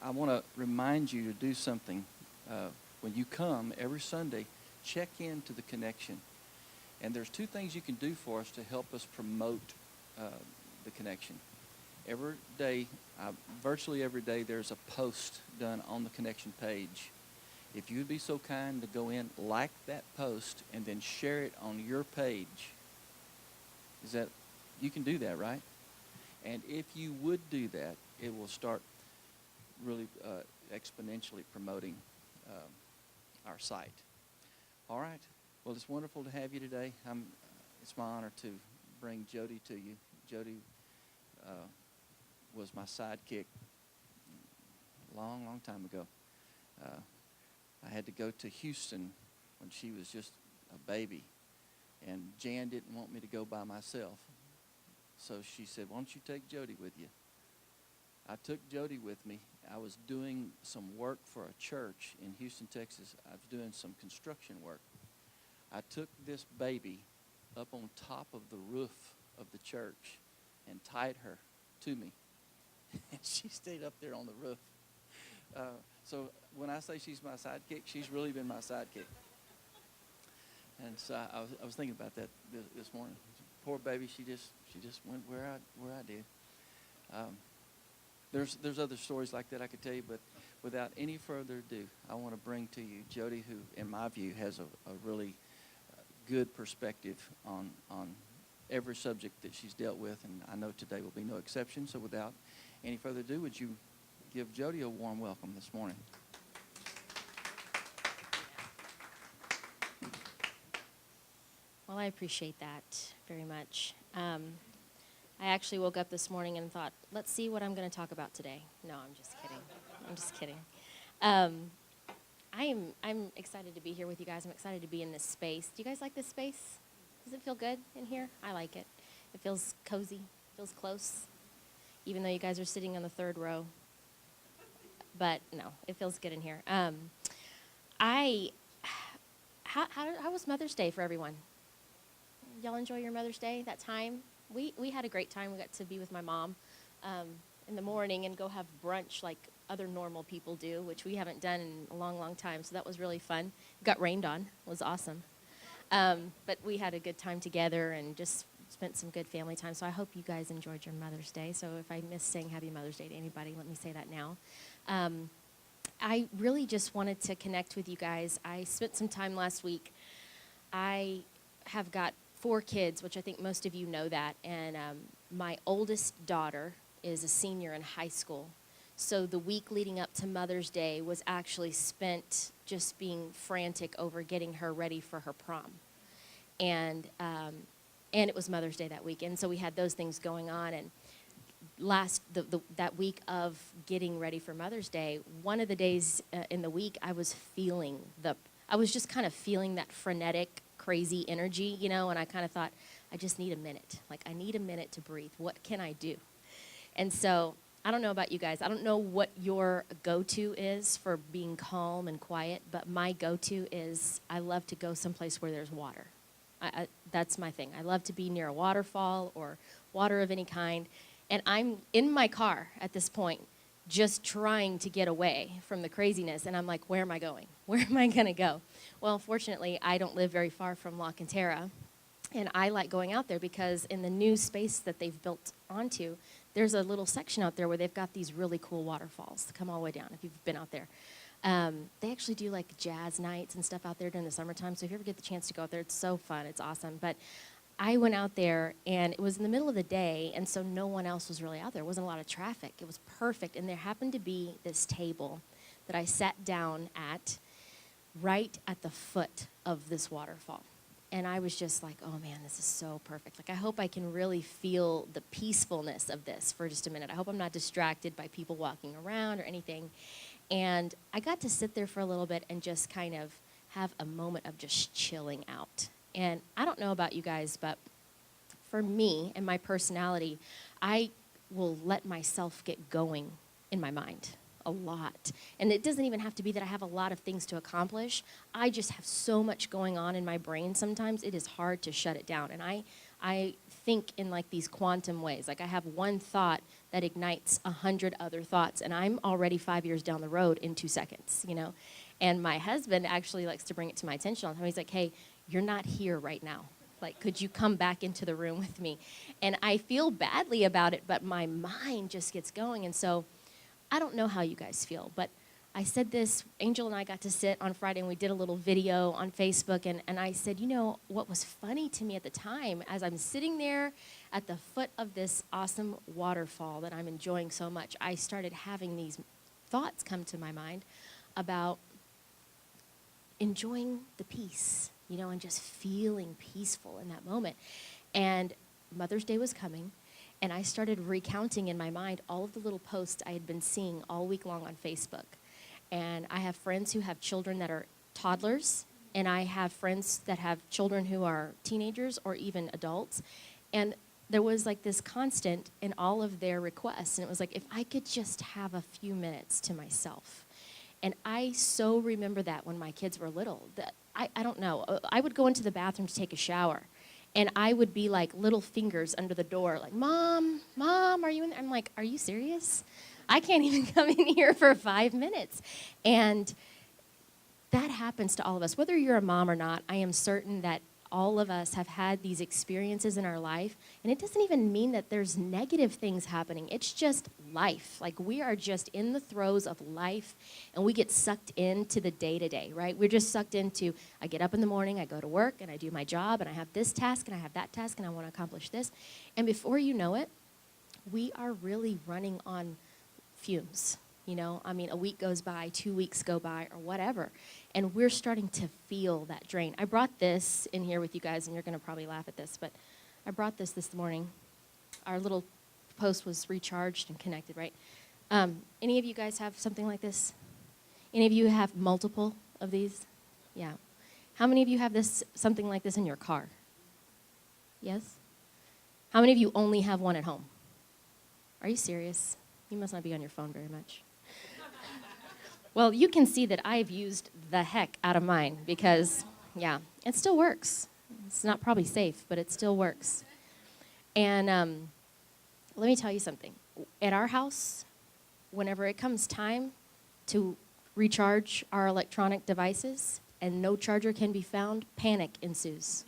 I want to remind you to do something. When you come every Sunday, check into the connection. And there's two things you can do for us to help us promote uh, the connection. Every day, virtually every day, there's a post done on the connection page. If you'd be so kind to go in, like that post, and then share it on your page, is that you can do that, right? And if you would do that, it will start really exponentially promoting our site. All right. Well, it's wonderful to have you today. It's my honor to bring Jodi to you. Jodi was my sidekick a long, long time ago. I had to go to Houston when she was just a baby, and Jan didn't want me to go by myself. So she said, "Why don't you take Jodi with you?" I took Jodi with me. I was doing some work for a church in Houston, Texas. I was doing some construction work. I took this baby up on top of the roof of the church and tied her to me. And she stayed up there on the roof. So when I say she's my sidekick, she's really been my sidekick. And so I was thinking about that this morning. Poor baby, she just went where I did. There's other stories like that I could tell you, but without any further ado, I want to bring to you Jodi, who, in my view, has a really good perspective on every subject that she's dealt with, and I know today will be no exception. So without any further ado, would you give Jodi a warm welcome this morning? Well, I appreciate that very much. I actually woke up this morning and thought, let's see what I'm going to talk about today. No, I'm just kidding. I'm just kidding. I'm excited to be here with you guys. I'm excited to be in this space. Do you guys like this space? Does it feel good in here? I like it. It feels cozy, feels close, even though you guys are sitting on the third row. But no, it feels good in here. How was Mother's Day for everyone? Y'all enjoy your Mother's Day, that time? We had a great time. We got to be with my mom in the morning and go have brunch like other normal people do, which we haven't done in a long, long time. So that was really fun. Got rained on. It was awesome. But we had a good time together and just spent some good family time. So I hope you guys enjoyed your Mother's Day. So if I missed saying Happy Mother's Day to anybody, let me say that now. I really just wanted to connect with you guys. I spent some time last week. I have got 4 kids, which I think most of you know that, and my oldest daughter is a senior in high school. So the week leading up to Mother's Day was actually spent just being frantic over getting her ready for her prom. And it was Mother's Day that weekend, so we had those things going on. And that week of getting ready for Mother's Day, one of the days in the week, I was just kind of feeling that frenetic, crazy energy, and I kind of thought, I just need a minute. Like, I need a minute to breathe. What can I do? And so, I don't know about you guys. I don't know what your go-to is for being calm and quiet, but my go-to is I love to go someplace where there's water. That's my thing. I love to be near a waterfall or water of any kind. And I'm in my car at this point, just trying to get away from the craziness. And I'm like, where am I going? Where am I going to go? Well, fortunately, I don't live very far from La Cantera. And I like going out there because in the new space that they've built onto, there's a little section out there where they've got these really cool waterfalls that come all the way down, if you've been out there. They actually do like jazz nights and stuff out there during the summertime. So if you ever get the chance to go out there, it's so fun. It's awesome. But I went out there, and it was in the middle of the day, and so no one else was really out there. There wasn't a lot of traffic. It was perfect. And there happened to be this table that I sat down at right at the foot of this waterfall. And I was just like, oh, man, this is so perfect. Like, I hope I can really feel the peacefulness of this for just a minute. I hope I'm not distracted by people walking around or anything. And I got to sit there for a little bit and just kind of have a moment of just chilling out. And I don't know about you guys, but for me and my personality, I will let myself get going in my mind a lot. And it doesn't even have to be that I have a lot of things to accomplish. I just have so much going on in my brain sometimes, it is hard to shut it down. And I think in like these quantum ways. Like I have one thought that ignites 100 other thoughts. And I'm already 5 years down the road in 2 seconds, you know. And my husband actually likes to bring it to my attention all the time. He's like, hey, you're not here right now. Like, could you come back into the room with me? And I feel badly about it, but my mind just gets going. And so I don't know how you guys feel, but I said this, Angel and I got to sit on Friday and we did a little video on Facebook, and I said, you know, what was funny to me at the time, as I'm sitting there at the foot of this awesome waterfall that I'm enjoying so much, I started having these thoughts come to my mind about enjoying the peace, you know, and just feeling peaceful in that moment. And Mother's Day was coming, and I started recounting in my mind all of the little posts I had been seeing all week long on Facebook. And I have friends who have children that are toddlers, and I have friends that have children who are teenagers or even adults. And there was like this constant in all of their requests, and it was like, if I could just have a few minutes to myself. And I so remember that when my kids were little. That I don't know. I would go into the bathroom to take a shower, and I would be like little fingers under the door, like, Mom, are you in there? I'm like, are you serious? I can't even come in here for 5 minutes. And that happens to all of us. Whether you're a mom or not, I am certain that all of us have had these experiences in our life. And it doesn't even mean that there's negative things happening. It's just life. Like, we are just in the throes of life, and we get sucked into the day-to-day, right? We're just sucked into, I get up in the morning, I go to work, and I do my job, and I have this task, and I have that task, and I want to accomplish this. And before you know it, we are really running on fumes, you know. I mean, a week goes by, 2 weeks go by, or whatever, and we're starting to feel that drain. I brought this in here with you guys, and you're going to probably laugh at this, but I brought this morning. Our little post was recharged and connected, right? Any of you guys have something like this? Any of you have multiple of these? Yeah. How many of you have something like this in your car? Yes? How many of you only have one at home? Are you serious? You must not be on your phone very much. Well, you can see that I've used the heck out of mine because, yeah, it still works. It's not probably safe, but it still works. And let me tell you something. At our house, whenever it comes time to recharge our electronic devices and no charger can be found, panic ensues.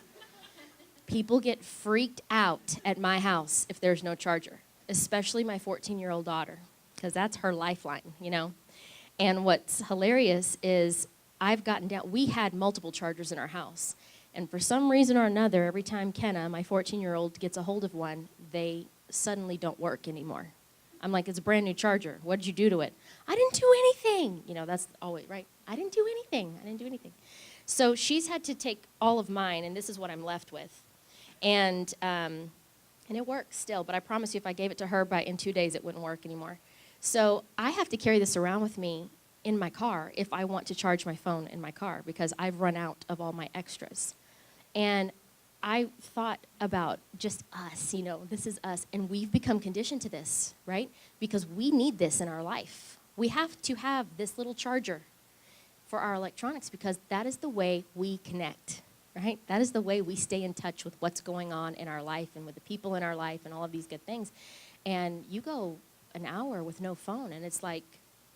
People get freaked out at my house if there's no charger, especially my 14-year-old daughter, because that's her lifeline, you know. And what's hilarious is I've gotten down, we had multiple chargers in our house, and for some reason or another, every time Kenna, my 14-year-old, gets a hold of one, they suddenly don't work anymore. I'm like, it's a brand new charger. What did you do to it? I didn't do anything. You know, that's always, right? I didn't do anything. So she's had to take all of mine, and this is what I'm left with. And it works still, but I promise you if I gave it to her in 2 days, it wouldn't work anymore. So I have to carry this around with me in my car if I want to charge my phone in my car because I've run out of all my extras. And I thought about just us, you know, this is us, and we've become conditioned to this, right? Because we need this in our life. We have to have this little charger for our electronics because that is the way we connect, right? That is the way we stay in touch with what's going on in our life and with the people in our life and all of these good things. And you go an hour with no phone, and it's like,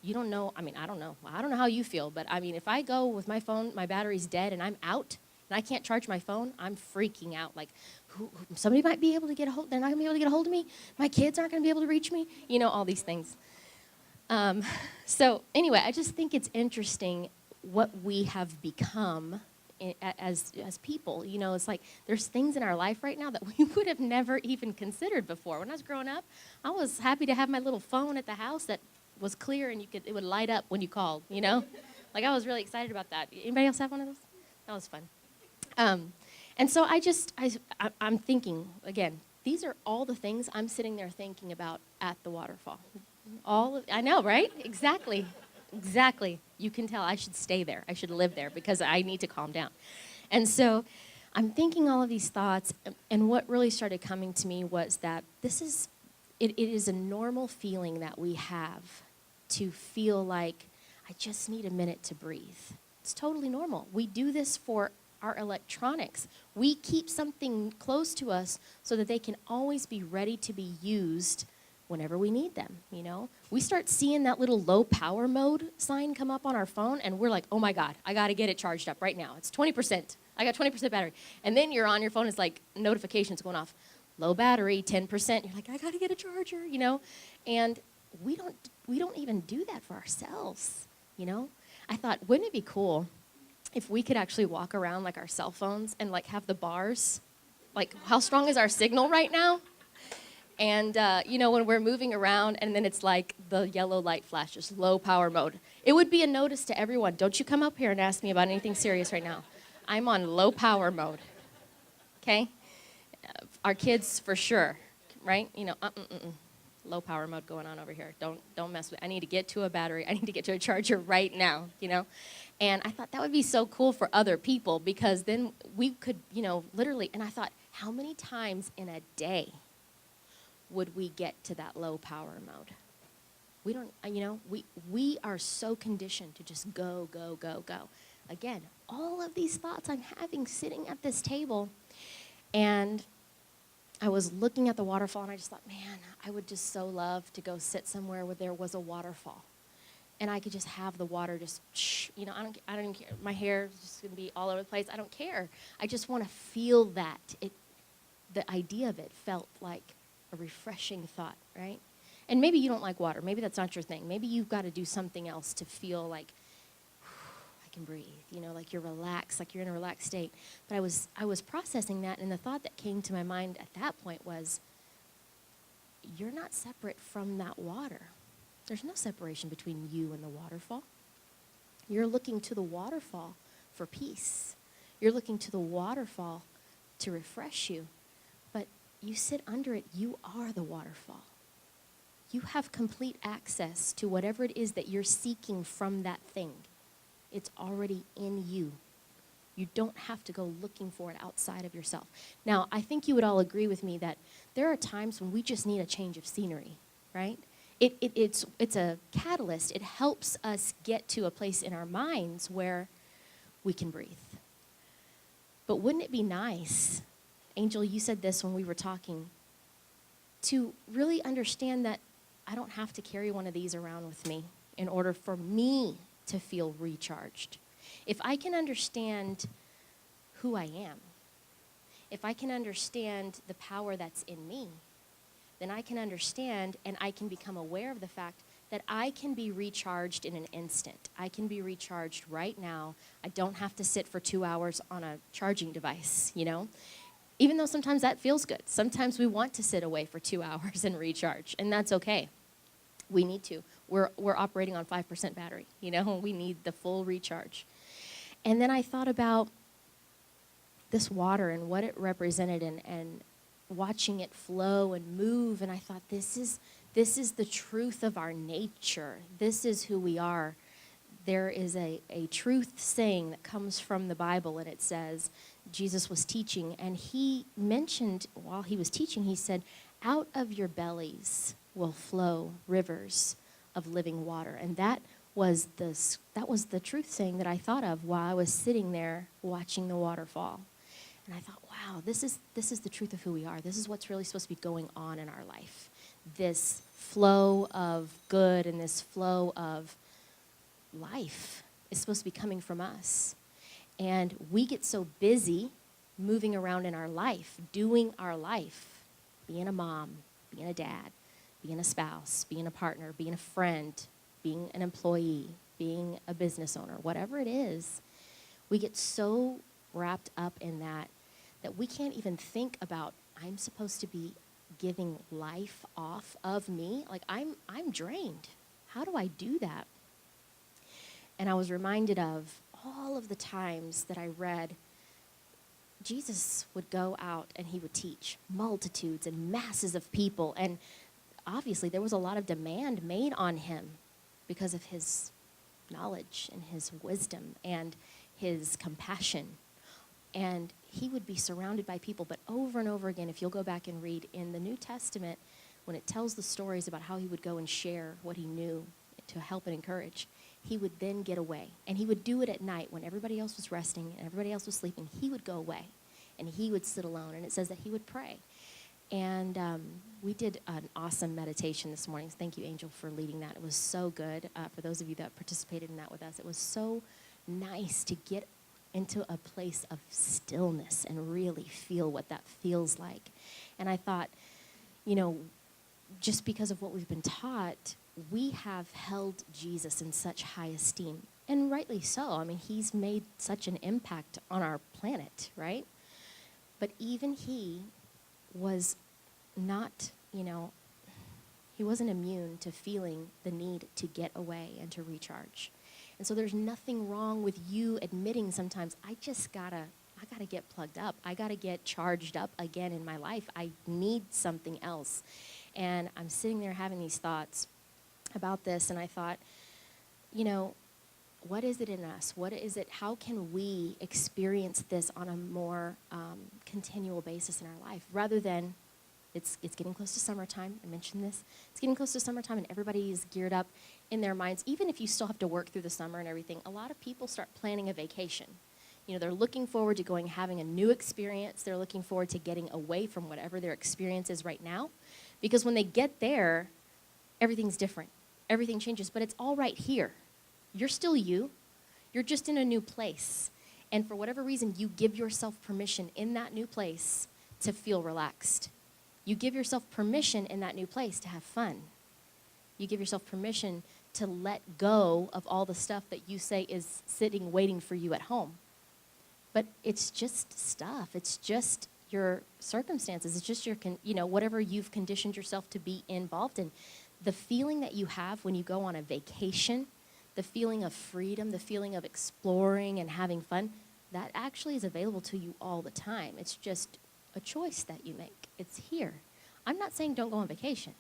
you don't know, I mean, I don't know how you feel, but I mean, if I go with my phone, my battery's dead, and I'm out, and I can't charge my phone, I'm freaking out. Like, somebody might be able to get a hold, they're not going to be able to get a hold of me, my kids aren't going to be able to reach me, you know, all these things. So anyway, I just think it's interesting what we have become as people. You know, it's like there's things in our life right now that we would have never even considered before. When I was growing up, I was happy to have my little phone at the house that was clear and it would light up when you called, you know? Like, I was really excited about that. Anybody else have one of those? That was fun. And so I'm thinking, again, these are all the things I'm sitting there thinking about at the waterfall. I know, right? Exactly. You can tell I should stay there. I should live there because I need to calm down. And so I'm thinking all of these thoughts, and what really started coming to me was that it is a normal feeling that we have to feel like, I just need a minute to breathe. It's totally normal. We do this for our electronics. We keep something close to us so that they can always be ready to be used whenever we need them, We start seeing that little low power mode sign come up on our phone, and we're like, oh my God, I got to get it charged up right now. It's 20%. I got 20% battery. And then you're on your phone, it's like notifications going off. Low battery, 10%. You're like, I got to get a charger, And we don't even do that for ourselves, I thought, wouldn't it be cool if we could actually walk around like our cell phones and like have the bars, like how strong is our signal right now? And, when we're moving around and then it's like the yellow light flashes, low power mode. It would be a notice to everyone. Don't you come up here and ask me about anything serious right now. I'm on low power mode, okay? Our kids for sure, right? Low power mode going on over here. Don't mess with it. I need to get to a battery. I need to get to a charger right now, And I thought that would be so cool for other people because then we could, literally, and I thought, how many times in a day would we get to that low power mode? We don't, we are so conditioned to just go, go, go, go. Again, all of these thoughts I'm having sitting at this table, and I was looking at the waterfall, and I just thought, man, I would just so love to go sit somewhere where there was a waterfall, and I could just have the water just, I don't even care. My hair is just gonna be all over the place. I don't care. I just want to feel that. The idea of it felt like a refreshing thought, right? And maybe you don't like water. Maybe that's not your thing. Maybe you've got to do something else to feel like I can breathe, like you're relaxed, like you're in a relaxed state. But I was processing that, and the thought that came to my mind at that point was, you're not separate from that water. There's no separation between you and the waterfall. You're looking to the waterfall for peace. You're looking to the waterfall to refresh you. But you sit under it, you are the waterfall. You have complete access to whatever it is that you're seeking from that thing. It's already in you. You don't have to go looking for it outside of yourself. Now, I think you would all agree with me that there are times when we just need a change of scenery, right? It's a catalyst. It helps us get to a place in our minds where we can breathe. But wouldn't it be nice, Angel, you said this when we were talking, to really understand that I don't have to carry one of these around with me in order for me to feel recharged. If I can understand who I am, if I can understand the power that's in me, then I can understand and I can become aware of the fact that I can be recharged in an instant. I can be recharged right now. I don't have to sit for 2 hours on a charging device, Even though sometimes that feels good. Sometimes we want to sit away for 2 hours and recharge, and that's okay. We need to. We're operating on 5% battery, We need the full recharge. And then I thought about this water and what it represented and watching it flow and move, and I thought, this is the truth of our nature. This is who we are. There is a truth saying that comes from the Bible, and it says, Jesus was teaching, and he mentioned, while he was teaching, he said, out of your bellies will flow rivers of living water. And that was the truth saying that I thought of while I was sitting there watching the waterfall. And I thought, wow, this is the truth of who we are. This is what's really supposed to be going on in our life. This flow of good and this flow of life is supposed to be coming from us. And we get so busy moving around in our life, doing our life, being a mom, being a dad, being a spouse, being a partner, being a friend, being an employee, being a business owner, whatever it is, we get so wrapped up in that we can't even think about, I'm supposed to be giving life off of me. Like, I'm drained. How do I do that? And I was reminded of all of the times that I read Jesus would go out and he would teach multitudes and masses of people. And obviously there was a lot of demand made on him because of his knowledge and his wisdom and his compassion. And he would be surrounded by people. But over and over again, if you'll go back and read in the New Testament, when it tells the stories about how he would go and share what he knew to help and encourage, he would then get away. And he would do it at night when everybody else was resting and everybody else was sleeping. He would go away and he would sit alone. And it says that he would pray. And we did an awesome meditation this morning. Thank you, Angel, for leading that. It was so good. For those of you that participated in that with us, it was so nice to get into a place of stillness and really feel what that feels like. And I thought, you know, just because of what we've been taught, we have held Jesus in such high esteem. And rightly so. I mean, he's made such an impact on our planet, right? But even he was not, you know, he wasn't immune to feeling the need to get away and to recharge. And so there's nothing wrong with you admitting sometimes, I gotta get plugged up. I gotta get charged up again in my life. I need something else. And I'm sitting there having these thoughts about this, and I thought, you know, what is it in us? What is it? How can we experience this on a more continual basis in our life, rather than it's getting close to summertime. I mentioned this. It's getting close to summertime, and everybody is geared up in their minds. Even if you still have to work through the summer and everything, a lot of people start planning a vacation. You know, they're looking forward to having a new experience. They're looking forward to getting away from whatever their experience is right now, because when they get there, everything's different. Everything changes, but it's all right here. You're still you. You're just in a new place. And for whatever reason, you give yourself permission in that new place to feel relaxed. You give yourself permission in that new place to have fun. You give yourself permission to let go of all the stuff that you say is sitting waiting for you at home. But it's just stuff. It's just your circumstances. It's just your, whatever you've conditioned yourself to be involved in. The feeling that you have when you go on a vacation, the feeling of freedom, the feeling of exploring and having fun, that actually is available to you all the time. It's just a choice that you make. It's here. I'm not saying don't go on vacation.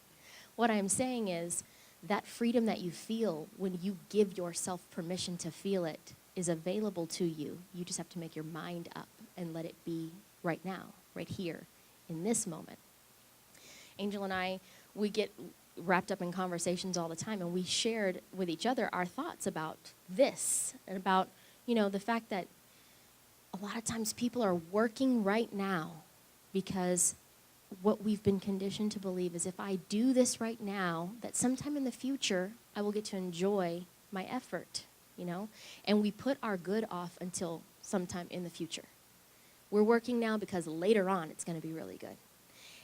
What I'm saying is that freedom that you feel when you give yourself permission to feel it is available to you. You just have to make your mind up and let it be right now, right here, in this moment. Angel and I, we get wrapped up in conversations all the time, and we shared with each other our thoughts about this and about, the fact that a lot of times people are working right now because what we've been conditioned to believe is if I do this right now, that sometime in the future, I will get to enjoy my effort, And we put our good off until sometime in the future. We're working now because later on it's going to be really good.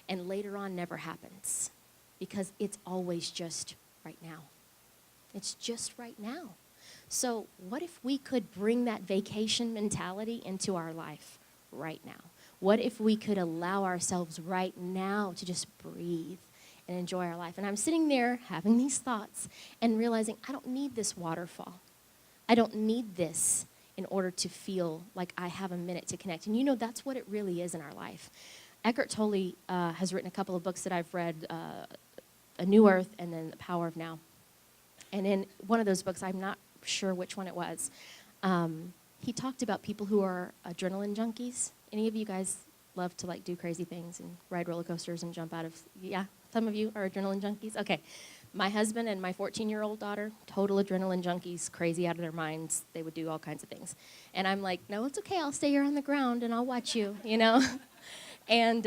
And later on never happens because it's always just right now. It's just right now. So what if we could bring that vacation mentality into our life right now? What if we could allow ourselves right now to just breathe and enjoy our life? And I'm sitting there having these thoughts and realizing I don't need this waterfall. I don't need this in order to feel like I have a minute to connect. And that's what it really is in our life. Eckhart Tolle has written a couple of books that I've read, A New Earth and then The Power of Now. And in one of those books, I'm not sure which one it was, he talked about people who are adrenaline junkies. Any of you guys love to do crazy things and ride roller coasters and jump out of, yeah? Some of you are adrenaline junkies? Okay. My husband and my 14-year-old daughter, total adrenaline junkies, crazy out of their minds. They would do all kinds of things. And I'm like, no, it's okay. I'll stay here on the ground and I'll watch you, And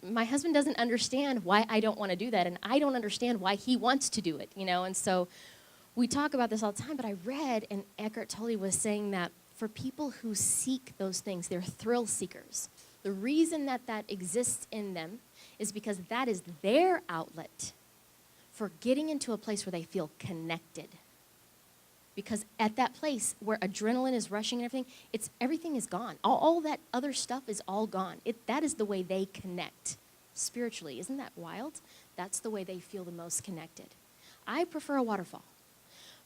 my husband doesn't understand why I don't want to do that, and I don't understand why he wants to do it, And so we talk about this all the time, but I read, and Eckhart Tolle was saying that for people who seek those things, they're thrill seekers. The reason that exists in them is because that is their outlet for getting into a place where they feel connected. Because at that place where adrenaline is rushing and everything is gone. All that other stuff is all gone. That is the way they connect spiritually. Isn't that wild? That's the way they feel the most connected. I prefer a waterfall.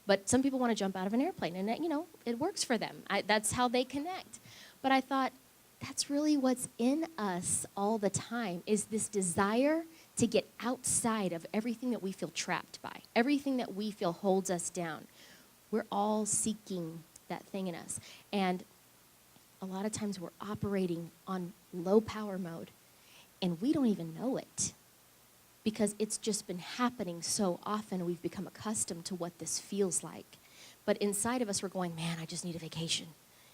But some people want to jump out of an airplane, and that, it works for them. That's how they connect. But I thought, that's really what's in us all the time, is this desire to get outside of everything that we feel trapped by, everything that we feel holds us down. We're all seeking that thing in us. And a lot of times we're operating on low power mode, and we don't even know it because it's just been happening so often. We've become accustomed to what this feels like. But inside of us, we're going, man, I just need a vacation.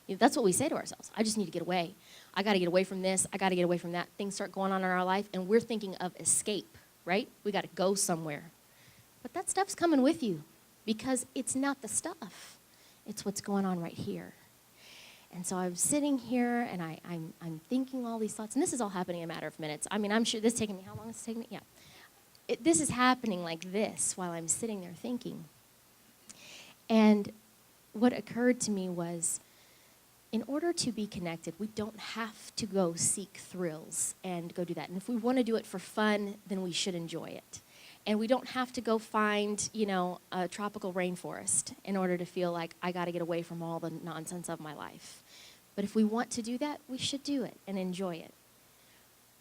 That's what we say to ourselves. I just need to get away. I got to get away from this. I got to get away from that. Things start going on in our life, and we're thinking of escape, right? We got to go somewhere. But that stuff's coming with you because it's not the stuff. It's what's going on right here. And so I'm sitting here, and I'm thinking all these thoughts. And this is all happening in a matter of minutes. I mean, I'm sure this is taking me, how long is this taking me? Yeah. This is happening like this while I'm sitting there thinking. And what occurred to me was, in order to be connected, we don't have to go seek thrills and go do that. And if we want to do it for fun, then we should enjoy it. And we don't have to go find, a tropical rainforest in order to feel like I got to get away from all the nonsense of my life. But if we want to do that, we should do it and enjoy it.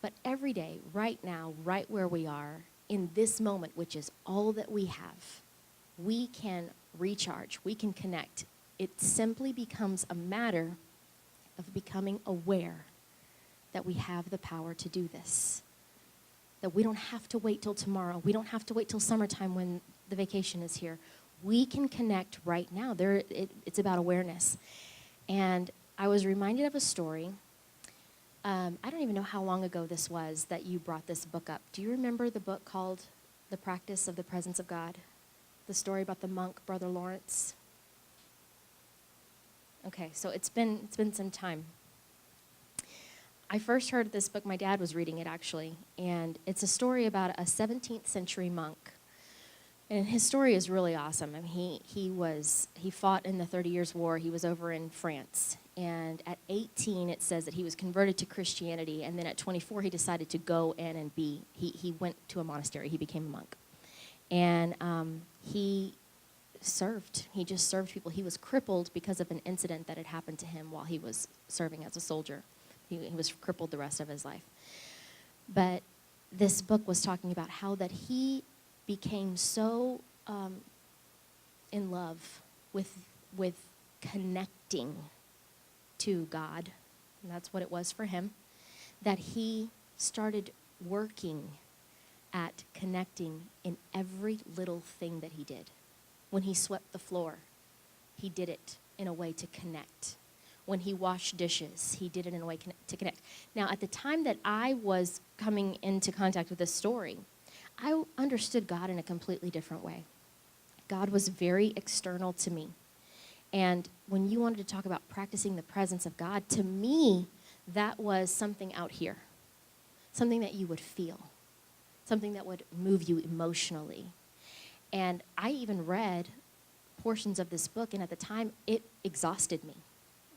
But every day, right now, right where we are, in this moment, which is all that we have, we can recharge, we can connect. It simply becomes a matter of becoming aware that we have the power to do this. That we don't have to wait till tomorrow. We don't have to wait till summertime when the vacation is here. We can connect right now. It's about awareness. And I was reminded of a story. I don't even know how long ago this was that you brought this book up. Do you remember the book called The Practice of the Presence of God? The story about the monk, Brother Lawrence? Okay, so it's been some time. I first heard this book, my dad was reading it actually, and it's a story about a 17th century monk. And his story is really awesome. I mean, he fought in the 30 Years' War. He was over in France. And at 18, it says that he was converted to Christianity. And then at 24, he decided to go in and he went to a monastery. He became a monk. And he served. He just served people. He was crippled because of an incident that had happened to him while he was serving as a soldier. He was crippled the rest of his life. But this book was talking about how that he became so in love with connecting to God, and that's what it was for him, that he started working at connecting in every little thing that he did. When he swept the floor, he did it in a way to connect. When he washed dishes, he did it in a way to connect. Now, at the time that I was coming into contact with this story, I understood God in a completely different way. God was very external to me. And when you wanted to talk about practicing the presence of God, to me, that was something out here, something that you would feel, something that would move you emotionally. And I even read portions of this book, and at the time, it exhausted me.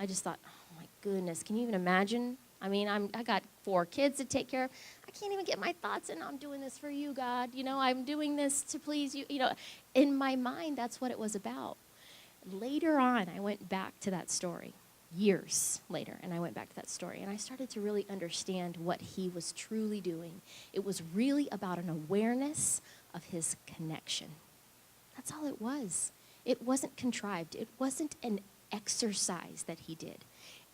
I just thought, oh my goodness, can you even imagine? I mean, I got 4 kids to take care of. I can't even get my thoughts in. I'm doing this for you, God. I'm doing this to please you. In my mind, that's what it was about. Later on, I went back to that story, years later, and I went back to that story, and I started to really understand what he was truly doing. It was really about an awareness of his connection. That's all it was. It wasn't contrived. It wasn't an exercise that he did.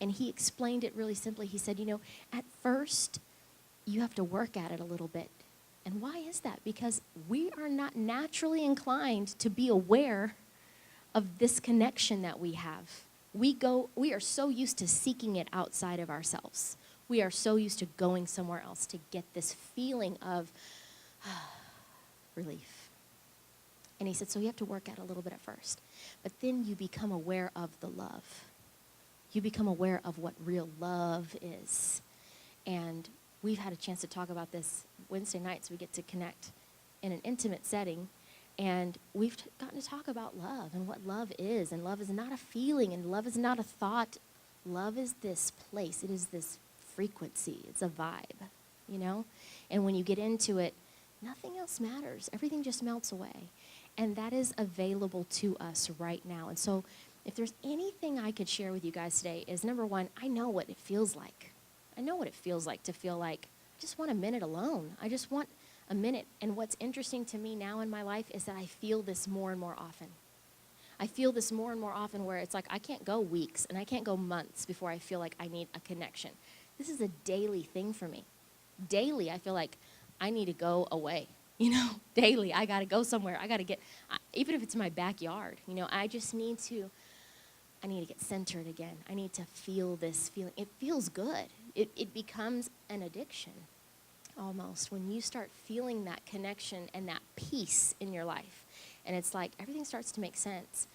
And he explained it really simply. He said, at first, you have to work at it a little bit. And why is that? Because we are not naturally inclined to be aware of this connection that we have. We are so used to seeking it outside of ourselves. We are so used to going somewhere else to get this feeling of relief. And he said, so you have to work at it a little bit at first. But then you become aware of the love. You become aware of what real love is. And we've had a chance to talk about this Wednesday nights. We get to connect in an intimate setting. And we've gotten to talk about love and what love is. And love is not a feeling, and love is not a thought. Love is this place. It is this frequency. It's a vibe, And when you get into it, nothing else matters. Everything just melts away. And that is available to us right now. And so if there's anything I could share with you guys today is, number one, I know what it feels like. I know what it feels like to feel like I just want a minute alone. I just want a minute. And what's interesting to me now in my life is that I feel this more and more often. I feel this more and more often where it's like I can't go weeks and I can't go months before I feel like I need a connection. This is a daily thing for me. Daily, I feel like I need to go away. Daily, I got to go somewhere. I got to even if it's my backyard, I just need to I need to get centered again. I need to feel this feeling. It feels good. It becomes an addiction almost when you start feeling that connection and that peace in your life. And it's like everything starts to make sense.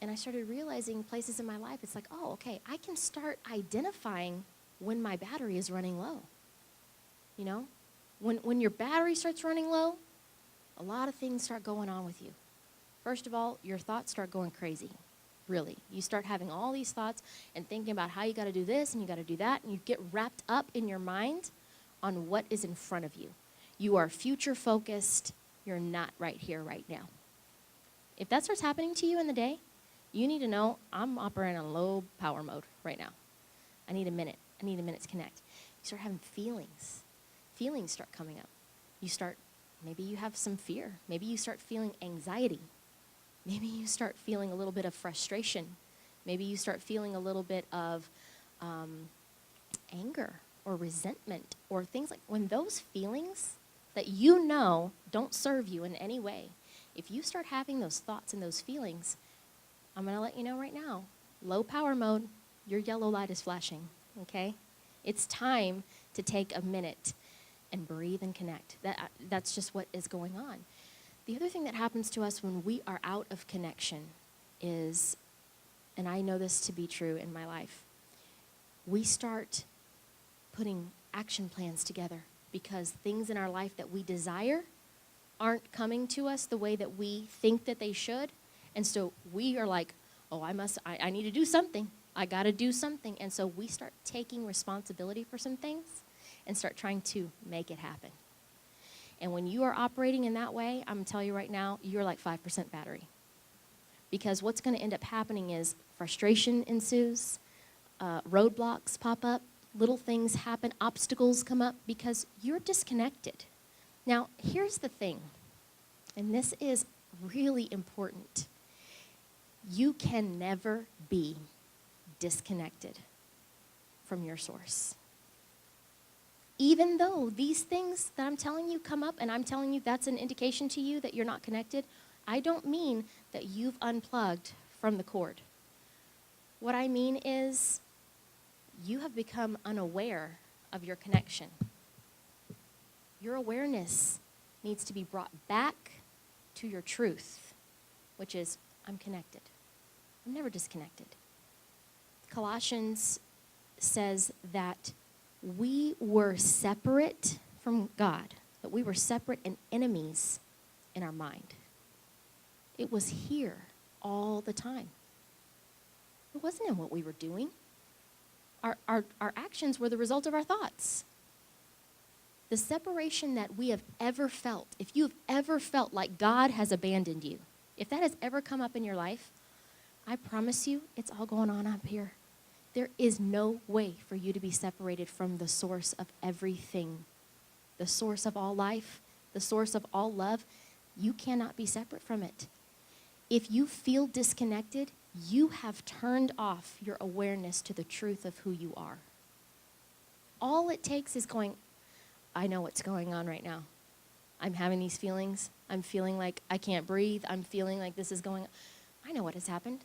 And I started realizing places in my life, it's like, oh, okay, I can start identifying when my battery is running low. You know? When your battery starts running low, a lot of things start going on with you. First of all, your thoughts start going crazy, really. You start having all these thoughts and thinking about how you got to do this and you got to do that, and you get wrapped up in your mind on what is in front of you. You are future focused. You're not right here, right now. If that starts happening to you in the day, you need to know I'm operating on low power mode right now. I need a minute. I need a minute to connect. You start having feelings. Feelings start coming up. Maybe you have some fear. Maybe you start feeling anxiety. Maybe you start feeling a little bit of frustration. Maybe you start feeling a little bit of anger or resentment or things like when those feelings that you know don't serve you in any way, if you start having those thoughts and those feelings, I'm going to let you know right now, low power mode, your yellow light is flashing, okay? It's time to take a minute and breathe and connect. That's just what is going on. The other thing that happens to us when we are out of connection is, and I know this to be true in my life, we start putting action plans together because things in our life that we desire aren't coming to us the way that we think that they should. And so we are like, oh, I need to do something. I got to do something. And so we start taking responsibility for some things and start trying to make it happen. And when you are operating in that way, I'm going to tell you right now, you're like 5% battery. Because what's going to end up happening is frustration ensues, roadblocks pop up, little things happen, obstacles come up because you're disconnected. Now, here's the thing, and this is really important. You can never be disconnected from your source. Even though these things that I'm telling you come up and I'm telling you that's an indication to you that you're not connected, I don't mean that you've unplugged from the cord. What I mean is you have become unaware of your connection. Your awareness needs to be brought back to your truth, which is, I'm connected. I'm never disconnected. Colossians says that we were separate from God, that we were separate and enemies in our mind. It was here all the time. It wasn't in what we were doing. Our actions were the result of our thoughts. The separation that we have ever felt, if you've ever felt like God has abandoned you, if that has ever come up in your life, I promise you it's all going on up here. There is no way for you to be separated from the source of everything, the source of all life, the source of all love. You cannot be separate from it. If you feel disconnected, you have turned off your awareness to the truth of who you are. All it takes is going, I know what's going on right now. I'm having these feelings. I'm feeling like I can't breathe. I'm feeling like this is going on. I know what has happened.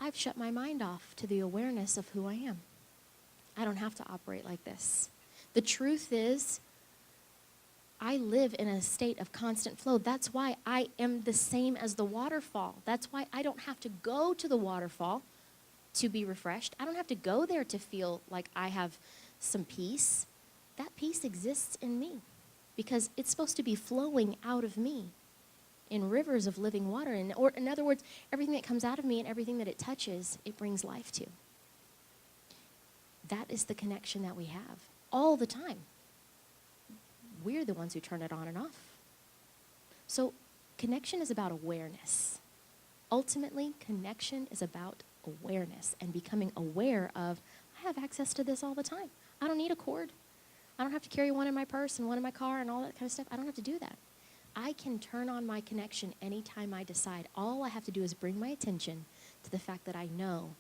I've shut my mind off to the awareness of who I am. I don't have to operate like this. The truth is, I live in a state of constant flow. That's why I am the same as the waterfall. That's why I don't have to go to the waterfall to be refreshed. I don't have to go there to feel like I have some peace. That peace exists in me because it's supposed to be flowing out of me in rivers of living water. Or in other words, everything that comes out of me and everything that it touches, it brings life to. That is the connection that we have all the time. We're the ones who turn it on and off. So connection is about awareness. Ultimately, connection is about awareness and becoming aware of, I have access to this all the time. I don't need a cord. I don't have to carry one in my purse and one in my car and all that kind of stuff. I don't have to do that. I can turn on my connection anytime I decide. All I have to do is bring my attention to the fact that I know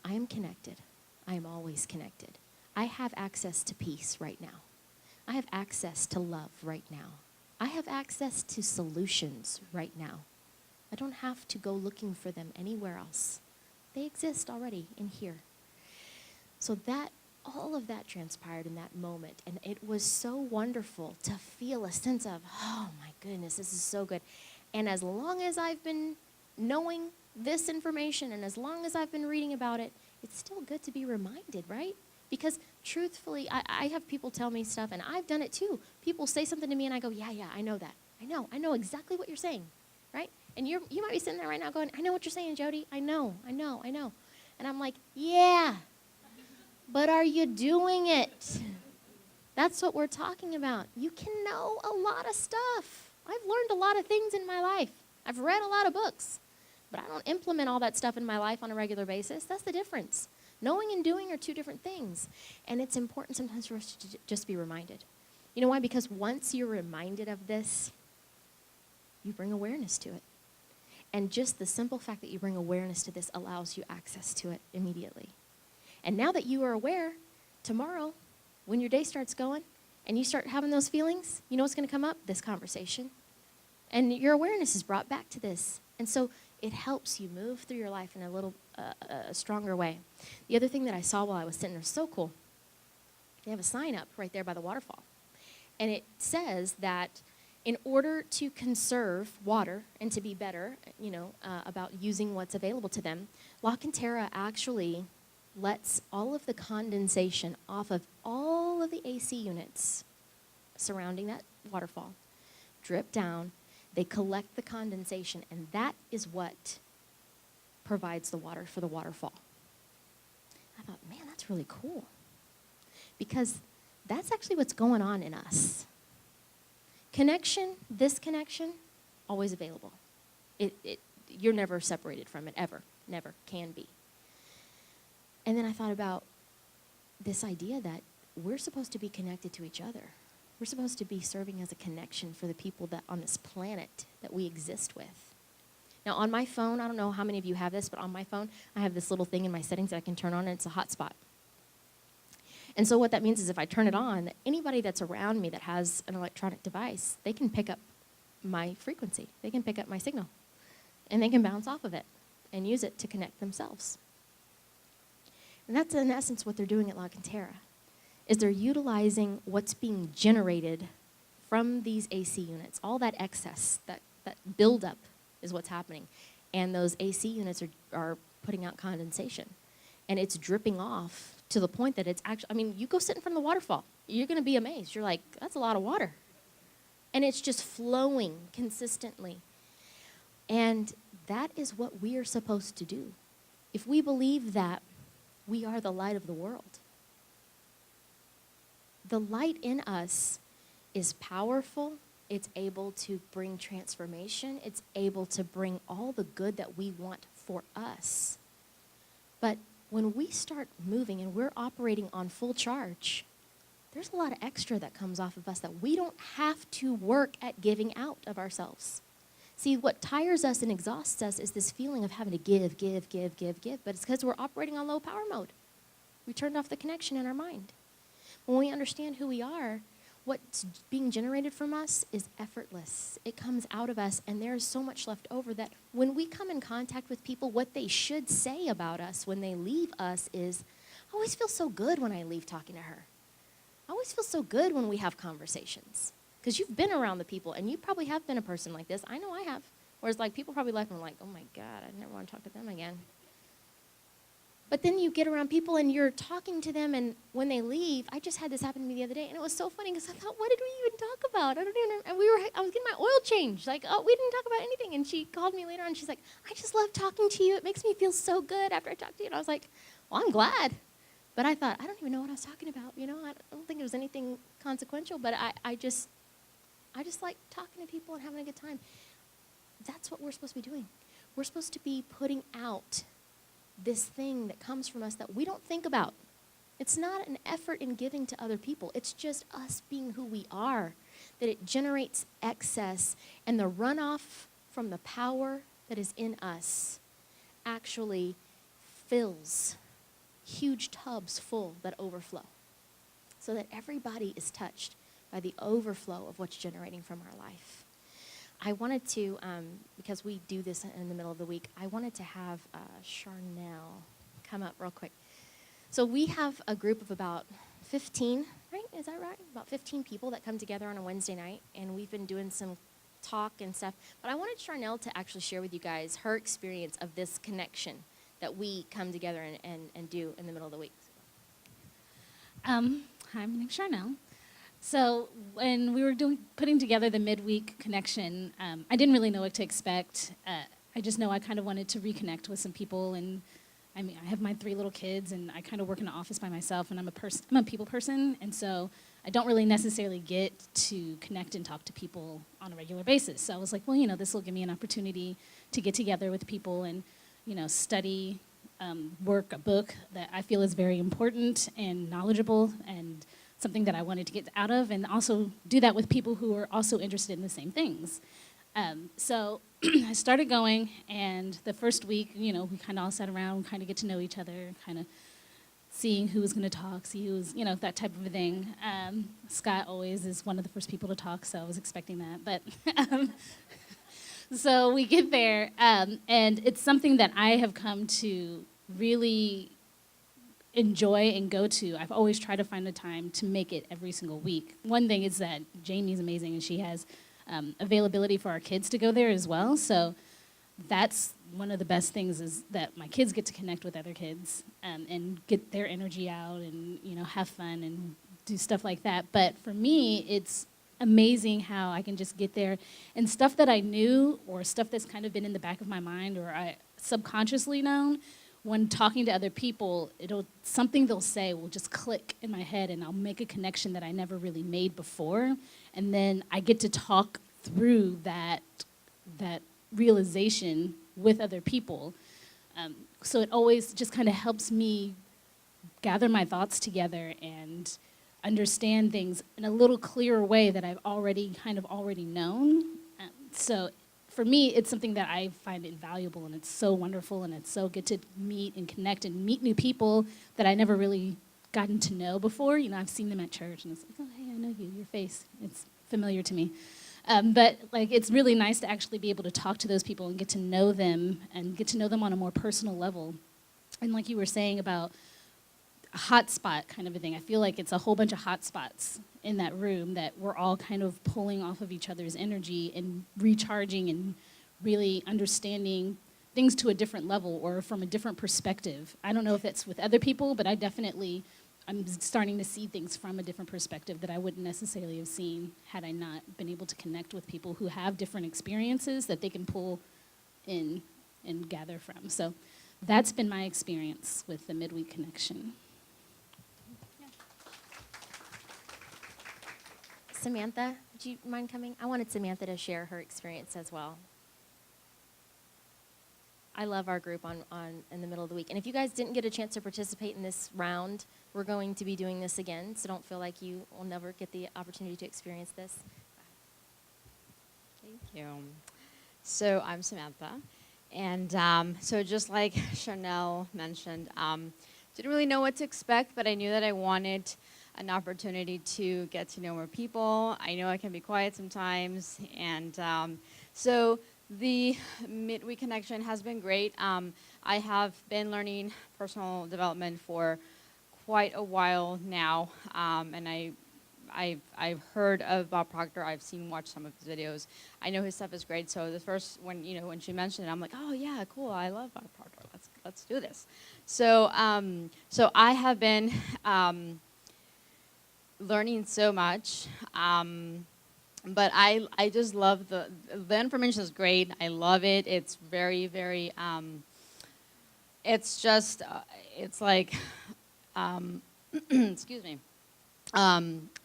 I am connected. I am always connected. I have access to peace right now. I have access to love right now. I have access to solutions right now. I don't have to go looking for them anywhere else. They exist already in here. So all of that transpired in that moment. And it was so wonderful to feel a sense of, oh my goodness, this is so good. And as long as I've been knowing this information and as long as I've been reading about it, it's still good to be reminded, right? Because truthfully, I have people tell me stuff, and I've done it too. People say something to me, and I go, yeah, I know that. I know exactly what you're saying, right? And you might be sitting there right now going, I know what you're saying, Jodi. I know. And I'm like, yeah, but are you doing it? That's what we're talking about. You can know a lot of stuff. I've learned a lot of things in my life. I've read a lot of books, but I don't implement all that stuff in my life on a regular basis. That's the difference. Knowing and doing are two different things. And it's important sometimes for us to just be reminded. You know why? Because once you're reminded of this, you bring awareness to it. And just the simple fact that you bring awareness to this allows you access to it immediately. And now that you are aware, tomorrow, when your day starts going and you start having those feelings, you know what's going to come up? This conversation. And your awareness is brought back to this. And so it helps you move through your life in a little stronger way. The other thing that I saw while I was sitting there was so cool. They have a sign up right there by the waterfall. And it says that in order to conserve water and to be better, about using what's available to them, La Cantera actually lets all of the condensation off of all of the AC units surrounding that waterfall drip down. They collect the condensation, and that is what provides the water for the waterfall. I thought, man, that's really cool. Because that's actually what's going on in us. This connection, always available. You're never separated from it, ever. Never can be. And then I thought about this idea that we're supposed to be connected to each other. We're supposed to be serving as a connection for the people that on this planet that we exist with. Now, on my phone, I don't know how many of you have this, but on my phone, I have this little thing in my settings that I can turn on, and it's a hotspot. And so what that means is if I turn it on, anybody that's around me that has an electronic device, they can pick up my frequency. They can pick up my signal. And they can bounce off of it and use it to connect themselves. And that's, in essence, what they're doing at La Cantera, is they're utilizing what's being generated from these AC units. All that excess, that buildup is what's happening. And those AC units are putting out condensation. And it's dripping off to the point that it's actually, you go sit in front of the waterfall. You're going to be amazed. You're like, that's a lot of water. And it's just flowing consistently. And that is what we are supposed to do. If we believe that we are the light of the world, the light in us is powerful. It's able to bring transformation. It's able to bring all the good that we want for us. But when we start moving and we're operating on full charge, there's a lot of extra that comes off of us that we don't have to work at giving out of ourselves. See, what tires us and exhausts us is this feeling of having to give, but it's because we're operating on low power mode. We turned off the connection in our mind. When we understand who we are, what's being generated from us is effortless. It comes out of us, and there's so much left over that when we come in contact with people, what they should say about us when they leave us is, I always feel so good when I leave talking to her. I always feel so good when we have conversations. Because you've been around the people, and you probably have been a person like this. I know I have. Whereas, people probably left and were like, oh, my God, I never want to talk to them again. But then you get around people, and you're talking to them, and when they leave, I just had this happen to me the other day, and it was so funny because I thought, what did we even talk about? I was getting my oil changed. We didn't talk about anything. And she called me later on, and she's like, I just love talking to you. It makes me feel so good after I talk to you. And I was like, well, I'm glad. But I thought, I don't even know what I was talking about. I don't think it was anything consequential, but I just like talking to people and having a good time. That's what we're supposed to be doing. We're supposed to be putting out this thing that comes from us that we don't think about. It's not an effort in giving to other people. It's just us being who we are, that it generates excess, and the runoff from the power that is in us actually fills huge tubs full that overflow, so that everybody is touched by the overflow of what's generating from our life. I wanted to, because we do this in the middle of the week, I wanted to have Charnel come up real quick. So we have a group of about 15, right? Is that right? About 15 people that come together on a Wednesday night, and we've been doing some talk and stuff. But I wanted Charnel to actually share with you guys her experience of this connection that we come together and do in the middle of the week. Hi, my name's Charnel. So when we were putting together the midweek connection, I didn't really know what to expect. I just know I kind of wanted to reconnect with some people, and I mean, I have my 3 little kids, and I kind of work in an office by myself, and I'm a people person, and so I don't really necessarily get to connect and talk to people on a regular basis. So I was like, well, this will give me an opportunity to get together with people and, study, work a book that I feel is very important and knowledgeable and something that I wanted to get out of, and also do that with people who are also interested in the same things. So I started going, and the first week, we kind of all sat around, kind of get to know each other, kind of seeing who was going to talk, see who was, that type of a thing. Scott always is one of the first people to talk, so I was expecting that. But so we get there, and it's something that I have come to really enjoy and go to. I've always tried to find the time to make it every single week. One thing is that Jamie's amazing, and she has availability for our kids to go there as well. So that's one of the best things, is that my kids get to connect with other kids and get their energy out and have fun and do stuff like that. But for me, it's amazing how I can just get there, and stuff that I knew or stuff that's kind of been in the back of my mind or I subconsciously known, when talking to other people, something they'll say will just click in my head, and I'll make a connection that I never really made before, and then I get to talk through that realization with other people. So it always just kind of helps me gather my thoughts together and understand things in a little clearer way that I've already known. So for me, it's something that I find invaluable, and it's so wonderful, and it's so good to meet and connect and meet new people that I never really gotten to know before. I've seen them at church, and it's like, oh, hey, I know you, your face. It's familiar to me. But it's really nice to actually be able to talk to those people and get to know them on a more personal level. And like you were saying about a hot spot kind of a thing, I feel like it's a whole bunch of hot spots in that room that we're all kind of pulling off of each other's energy and recharging and really understanding things to a different level or from a different perspective. I don't know if it's with other people, but I'm starting to see things from a different perspective that I wouldn't necessarily have seen had I not been able to connect with people who have different experiences that they can pull in and gather from. So that's been my experience with the midweek connection. Samantha, would you mind coming? I wanted Samantha to share her experience as well. I love our group on in the middle of the week. And if you guys didn't get a chance to participate in this round, we're going to be doing this again, so don't feel like you will never get the opportunity to experience this. Thank you. So I'm Samantha, and so just like Charnel mentioned, didn't really know what to expect, but I knew that I wanted an opportunity to get to know more people. I know I can be quiet sometimes, and so the midweek connection has been great. I have been learning personal development for quite a while now, and I've heard of Bob Proctor. I've watched some of his videos. I know his stuff is great. So the first when she mentioned it, I'm like, oh yeah, cool. I love Bob Proctor. Let's do this. So so I have been learning so much. But I just love the information is great. I love it. It's very, very, it's just, it's like, excuse me,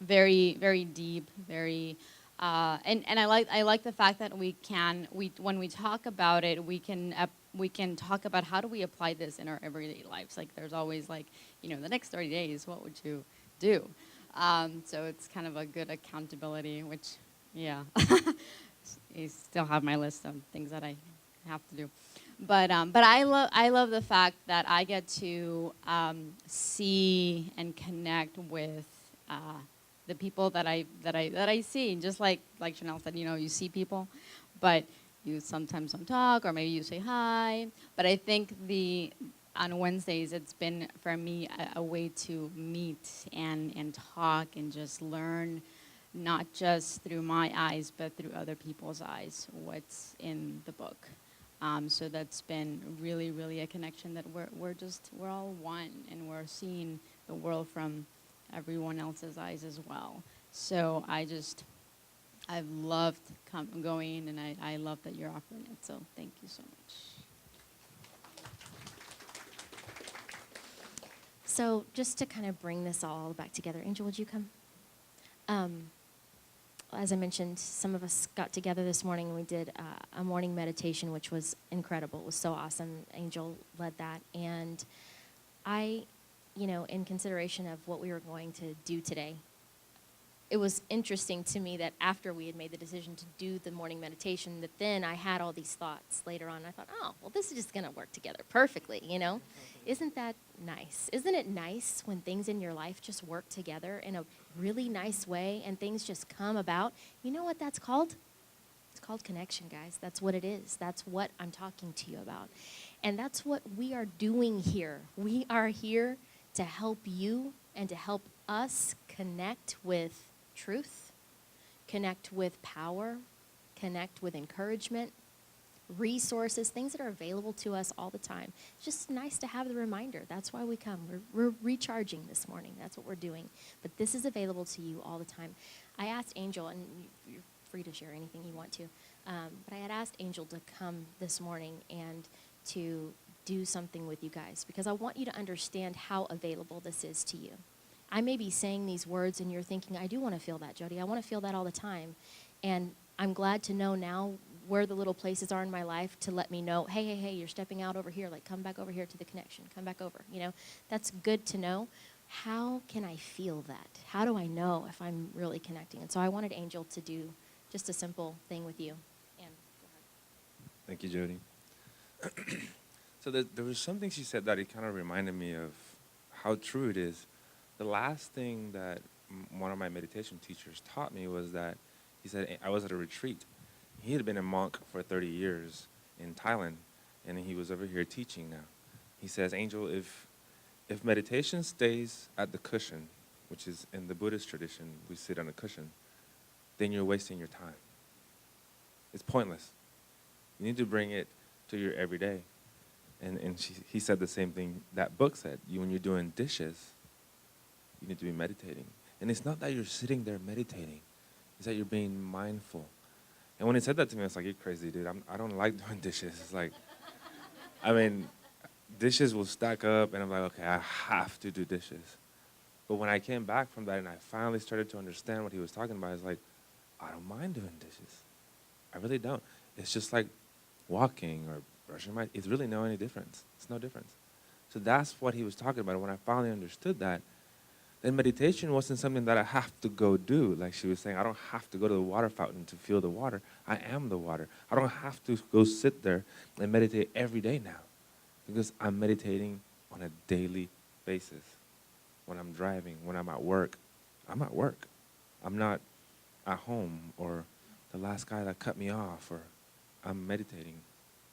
very, very deep, very, and I like the fact that when we talk about it, we can talk about how do we apply this in our everyday lives. Like there's always like, the next 30 days, what would you do? So it's kind of a good accountability, which, yeah, I still have my list of things that I have to do. But I love the fact that I get to see and connect with the people that I see. Just like Chanel said, you see people, but you sometimes don't talk, or maybe you say hi. But I think on Wednesdays, it's been for me a way to meet and talk and just learn, not just through my eyes, but through other people's eyes, what's in the book. So that's been really, really a connection that we're all one, and we're seeing the world from everyone else's eyes as well. So I've loved going, and I love that you're offering it. So thank you so much. So just to kind of bring this all back together, Angel, would you come? As I mentioned, some of us got together this morning and we did a morning meditation, which was incredible. It was so awesome. Angel led that. And I, in consideration of what we were going to do today, it was interesting to me that after we had made the decision to do the morning meditation, that then I had all these thoughts later on. I thought, oh, well, this is just going to work together perfectly, Isn't that nice? Isn't it nice when things in your life just work together in a really nice way and things just come about? You know what that's called? It's called connection, guys. That's what it is. That's what I'm talking to you about. And that's what we are doing here. We are here to help you and to help us connect with truth, connect with power, connect with encouragement, resources, things that are available to us all the time. It's just nice to have the reminder. That's why we come. We're recharging this morning. That's what we're doing. But this is available to you all the time. I asked Angel, and you're free to share anything you want to, but I had asked Angel to come this morning and to do something with you guys, because I want you to understand how available this is to you. I may be saying these words and you're thinking, I do want to feel that, Jodi. I want to feel that all the time. And I'm glad to know now where the little places are in my life to let me know, hey, you're stepping out over here. Like, come back over here to the connection. Come back over. That's good to know. How can I feel that? How do I know if I'm really connecting? And so I wanted Angel to do just a simple thing with you. And go ahead. Thank you, Jodi. So there was something she said that it kind of reminded me of how true it is. The last thing that one of my meditation teachers taught me was that he said, I was at a retreat. He had been a monk for 30 years in Thailand, and he was over here teaching now. He says, Angel, if meditation stays at the cushion, which is in the Buddhist tradition, we sit on a cushion, then you're wasting your time. It's pointless. You need to bring it to your everyday. And he said the same thing that book said. When you're doing dishes, you need to be meditating. And it's not that you're sitting there meditating. It's that you're being mindful. And when he said that to me, I was like, you're crazy, dude. I don't like doing dishes. It's like, dishes will stack up, and I'm like, okay, I have to do dishes. But when I came back from that and I finally started to understand what he was talking about, I was like, I don't mind doing dishes. I really don't. It's just like walking or brushing my teeth. It's really no any difference. It's no difference. So that's what he was talking about. When I finally understood that, then meditation wasn't something that I have to go do. Like she was saying, I don't have to go to the water fountain to feel the water. I am the water. I don't have to go sit there and meditate every day now, because I'm meditating on a daily basis. When I'm driving, when I'm at work, I'm at work. I'm not at home or the last guy that cut me off, or I'm meditating,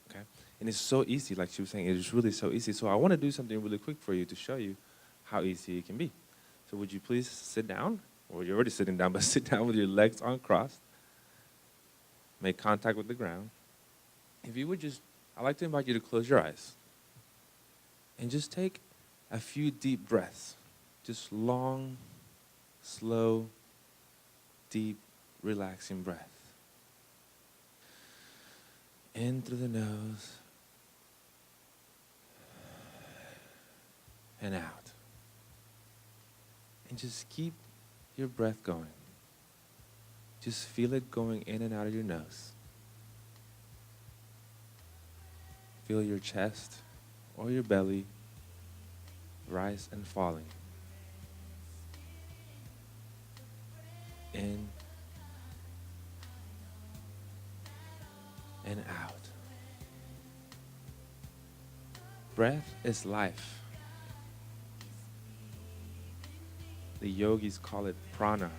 okay? And it's so easy, like she was saying, it's really so easy. So I want to do something really quick for you to show you how easy it can be. So would you please sit down? Or you're already sitting down, but sit down with your legs uncrossed. Make contact with the ground. If you would just, I'd like to invite you to close your eyes and just take a few deep breaths. Just long, slow, deep, relaxing breath. In through the nose and out. And just keep your breath going. Just feel it going in and out of your nose. Feel your chest or your belly rise and falling. In and out. Breath is life. The yogis call it prana.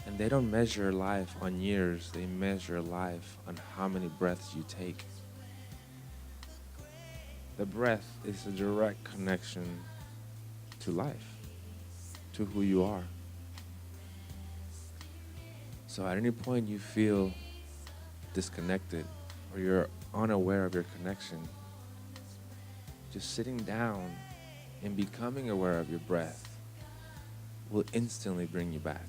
And they don't measure life on years, they measure life on how many breaths you take. The breath is a direct connection to life, to who you are. So at any point you feel disconnected or you're unaware of your connection, just sitting down and becoming aware of your breath will instantly bring you back.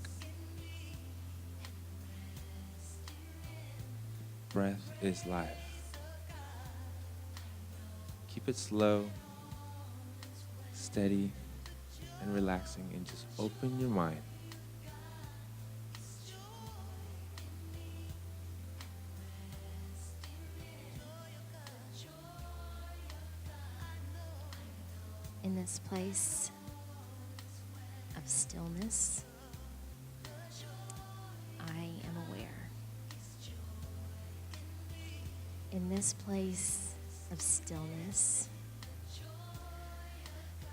Breath is life. Keep it slow, steady, and relaxing, and just open your mind. In this place of stillness, I am aware. In this place of stillness,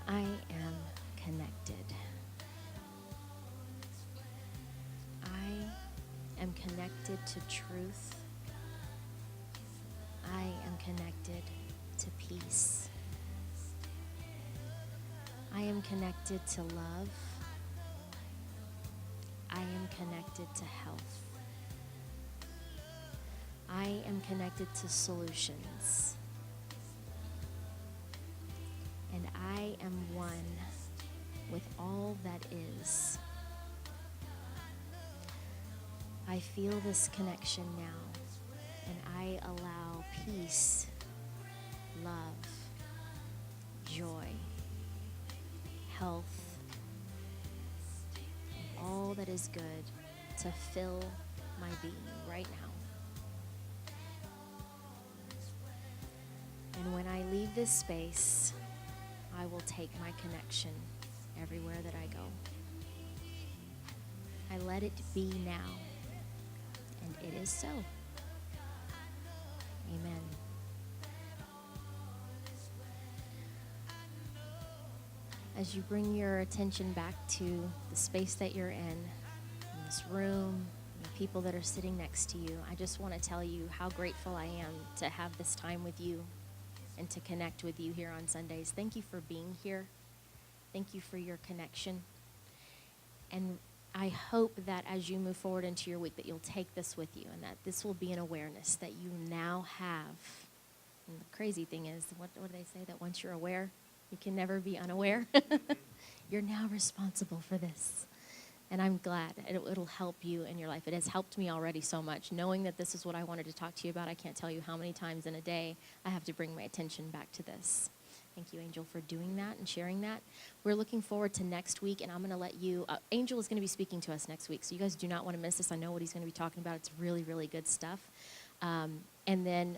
I am connected. I am connected to truth. I am connected to peace. I am connected to love. I am connected to health. I am connected to solutions. And I am one with all that is. I feel this connection now, and I allow peace, love, joy, health, and all that is good to fill my being right now. And when I leave this space, I will take my connection everywhere that I go. I let it be now, and it is so. Amen. As you bring your attention back to the space that you're in this room, the people that are sitting next to you, I just want to tell you how grateful I am to have this time with you and to connect with you here on Sundays. Thank you for being here. Thank you for your connection. And I hope that as you move forward into your week that you'll take this with you and that this will be an awareness that you now have. And the crazy thing is, what do they say? That once you're aware, you can never be unaware. You're now responsible for this. And I'm glad it'll help you in your life. It has helped me already so much. Knowing that this is what I wanted to talk to you about, I can't tell you how many times in a day I have to bring my attention back to this. Thank you, Angel, for doing that and sharing that. We're looking forward to next week, and I'm going to let you, Angel is going to be speaking to us next week, so you guys do not want to miss this. I know what he's going to be talking about. It's really, really good stuff. And then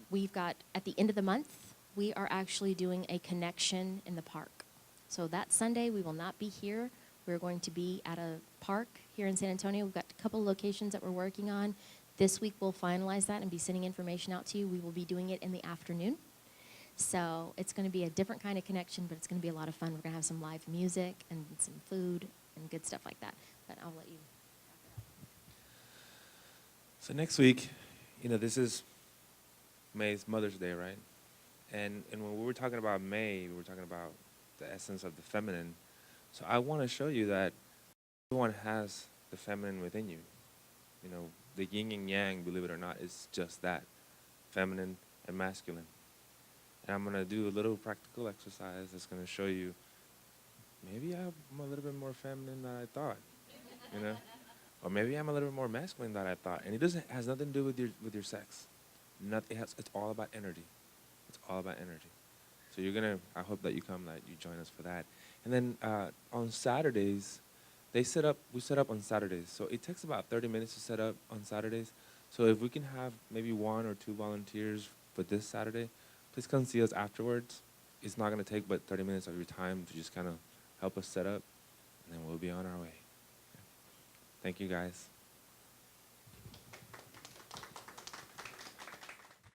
we've got, at the end of the month, we are actually doing a connection in the park. So that Sunday, we will not be here. We're going to be at a park here in San Antonio. We've got a couple locations that we're working on. This week, we'll finalize that and be sending information out to you. We will be doing it in the afternoon. So it's going to be a different kind of connection, but it's going to be a lot of fun. We're going to have some live music and some food and good stuff like that. But I'll let you wrap it up. So next week, this is May's Mother's Day, right? And when we were talking about May, we were talking about the essence of the feminine. So I want to show you that everyone has the feminine within you. The yin and yang, believe it or not, is just that, feminine and masculine. And I'm going to do a little practical exercise that's going to show you, maybe I'm a little bit more feminine than I thought, or maybe I'm a little bit more masculine than I thought. And it has nothing to do with your sex. It's all about energy. It's all about energy. So I hope that you come, that you join us for that. And then on Saturdays, we set up on Saturdays. So it takes about 30 minutes to set up on Saturdays. So if we can have maybe 1 or 2 volunteers for this Saturday, please come see us afterwards. It's not going to take but 30 minutes of your time to just kind of help us set up, and then we'll be on our way. Thank you, guys.